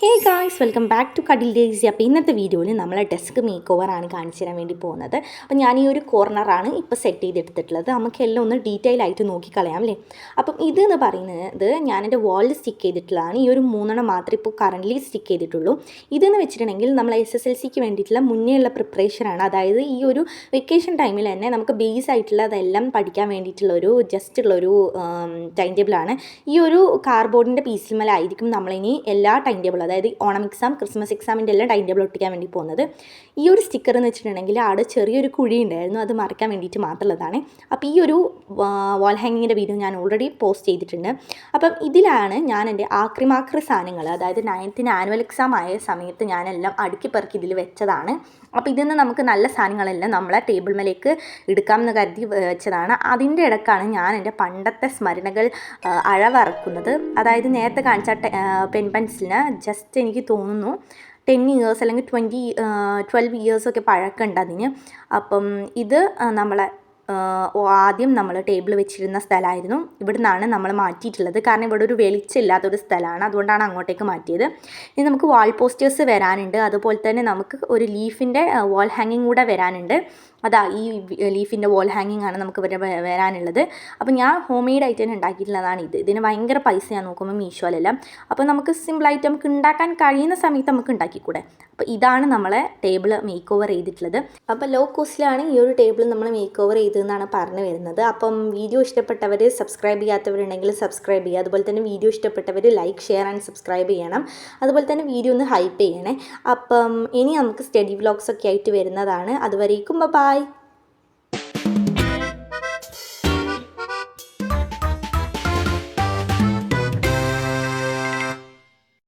Hey guys, welcome back to കടിൽ ഡേയ്സി. അപ്പോൾ ഇന്നത്തെ വീഡിയോയിൽ നമ്മൾ ഡെസ്ക് മേക്ക് ഓവറാണ് കാണിച്ചു തരാൻ വേണ്ടി പോകുന്നത്. അപ്പോൾ ഞാൻ ഈ ഒരു കോർണറാണ് ഇപ്പോൾ സെറ്റ് ചെയ്തെടുത്തിട്ടുള്ളത്. നമുക്ക് എല്ലാം ഒന്ന് ഡീറ്റെയിൽ ആയിട്ട് നോക്കിക്കളയാം അല്ലേ. അപ്പം ഇതെന്ന് പറയുന്നത് ഞാൻ എൻ്റെ വാളിൽ സ്റ്റിക്ക് ചെയ്തിട്ടുള്ളതാണ്. ഈ ഒരു 3 മാത്രമേ ഇപ്പോൾ കറൻ്റ്ലി സ്റ്റിക്ക് ചെയ്തിട്ടുള്ളൂ. ഇതെന്ന് വെച്ചിട്ടുണ്ടെങ്കിൽ നമ്മൾ SSLCക്ക് വേണ്ടിയിട്ടുള്ള മുന്നേ ഉള്ള പ്രിപ്പറേഷനാണ്. അതായത് ഈ ഒരു വെക്കേഷൻ ടൈമിൽ തന്നെ നമുക്ക് ബേസ് ആയിട്ടുള്ള അതെല്ലാം പഠിക്കാൻ വേണ്ടിയിട്ടുള്ളൊരു ജസ്റ്റുള്ളൊരു ടൈം ടേബിളാണ്. ഈ ഒരു കാർഡ്ബോർഡിൻ്റെ പീസിൽമേലായിരിക്കും നമ്മളിനി എല്ലാ ടൈം ടേബിളും, അതായത് ഓണം എക്സാം, ക്രിസ്മസ് എക്സാമിൻ്റെ എല്ലാം ടൈം ടേബിൾ ഒട്ടിക്കാൻ വേണ്ടി പോകുന്നത്. ഈ ഒരു സ്റ്റിക്കർ എന്ന് വെച്ചിട്ടുണ്ടെങ്കിൽ അവിടെ ചെറിയൊരു കുഴി ഉണ്ടായിരുന്നു, അത് മറക്കാൻ വേണ്ടിയിട്ട് മാത്രമുള്ളതാണ്. അപ്പോൾ ഈ ഒരു വാൾ ഹാങ്ങിങ്ങിൻ്റെ വീഡിയോ ഞാൻ ഓൾറെഡി പോസ്റ്റ് ചെയ്തിട്ടുണ്ട്. അപ്പം ഇതിലാണ് ഞാൻ എൻ്റെ ആക്രി സാധനങ്ങൾ, അതായത് 9th ആനുവൽ എക്സാം ആയ സമയത്ത് ഞാനെല്ലാം അടുക്കി പെറുക്കി ഇതിൽ വെച്ചതാണ്. അപ്പോൾ ഇതിൽ നിന്ന് നമുക്ക് നല്ല സാധനങ്ങളെല്ലാം നമ്മളെ ടേബിൾ മേലേക്ക് എടുക്കാമെന്ന് കരുതി വെച്ചതാണ്. അതിൻ്റെ ഇടയ്ക്കാണ് ഞാൻ എൻ്റെ പണ്ടത്തെ സ്മരണകൾ അഴവറക്കുന്നത്. അതായത് നേരത്തെ കാണിച്ച പെൻസിലിന് ജസ്റ്റ് എനിക്ക് തോന്നുന്നു 10 ഇയേഴ്സ് അല്ലെങ്കിൽ 12 ഇയേഴ്സൊക്കെ പഴക്കമുണ്ട് അതിന്. അപ്പം ഇത് നമ്മളെ ആദ്യം നമ്മൾ ടേബിൾ വെച്ചിരുന്ന സ്ഥലമായിരുന്നു. ഇവിടെ നിന്നാണ് നമ്മൾ മാറ്റിയിട്ടുള്ളത്, കാരണം ഇവിടെ ഒരു വെളിച്ചമില്ലാത്തൊരു സ്ഥലമാണ്, അതുകൊണ്ടാണ് അങ്ങോട്ടേക്ക് മാറ്റിയത്. ഇനി നമുക്ക് വാൾ പോസ്റ്റേഴ്സ് വരാനുണ്ട്, അതുപോലെ തന്നെ നമുക്ക് ഒരു ലീഫിൻ്റെ വാൾ ഹാങ്ങിങ് കൂടെ വരാനുണ്ട്. അതാ ഈ ലീഫിൻ്റെ വാൾ ഹാങ്ങിങ് ആണ് നമുക്ക് വരാനുള്ളത്. അപ്പോൾ ഞാൻ ഹോം മെയ്ഡ് ആയിട്ട് തന്നെ ഉണ്ടാക്കിയിട്ടുള്ളതാണ് ഇത്. ഇതിന് ഭയങ്കര പൈസ ഞാൻ നോക്കുമ്പോൾ മീഷോയിലെല്ലാം. അപ്പോൾ നമുക്ക് സിമ്പിളായിട്ട് നമുക്ക് ഉണ്ടാക്കാൻ കഴിയുന്ന സമയത്ത് നമുക്ക് ഉണ്ടാക്കിക്കൂടെ. അപ്പോൾ ഇതാണ് നമ്മളെ ടേബിൾ മേക്ക് ഓവർ ചെയ്തിട്ടുള്ളത്. അപ്പോൾ ലോ കോസ്റ്റിലാണ് ഈ ഒരു ടേബിൾ നമ്മൾ മേക്ക് ഓവർ ചെയ്തതെന്നാണ് പറഞ്ഞു വരുന്നത്. അപ്പം വീഡിയോ ഇഷ്ടപ്പെട്ടവർ, സബ്സ്ക്രൈബ് ചെയ്യാത്തവരുണ്ടെങ്കിൽ സബ്സ്ക്രൈബ് ചെയ്യുക. അതുപോലെ തന്നെ വീഡിയോ ഇഷ്ടപ്പെട്ടവർ ലൈക്ക്, ഷെയർ ആൻഡ് സബ്സ്ക്രൈബ് ചെയ്യണം. അതുപോലെ തന്നെ വീഡിയോ ഒന്ന് ഹൈപ്പ് ചെയ്യണേ. അപ്പം ഇനി നമുക്ക് സ്റ്റഡി വ്ലോഗ്സ് ഒക്കെ ആയിട്ട് വരുന്നതാണ്. അതുവരേക്കും ബൈ.